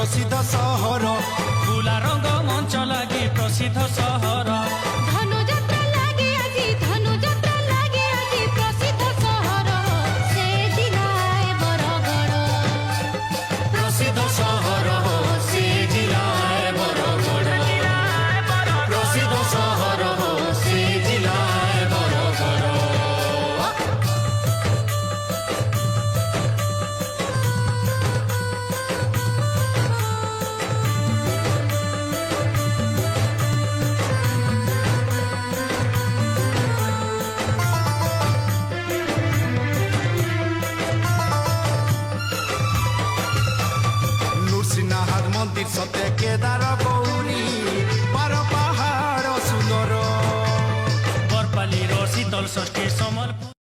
प्रसिद्ध सहर फुला रंग मंच लगी प्रसिद्ध सहर धनुଯାତ୍ରା ଲାଗେ ଆଜି ଧନୁଯାତ୍ରା ଲାଗେ ଆଜି ପ୍ରସିଦ୍ଧ ସହର ସେ ଜିଲ୍ଲାଏ ବରଗଡ଼ प्रसिद्ध सहर से जिला बरगढ़ प्रसिद्ध सहर से जिला बरगढ़ नृसिंहनाथ मंदिर सत्य केदार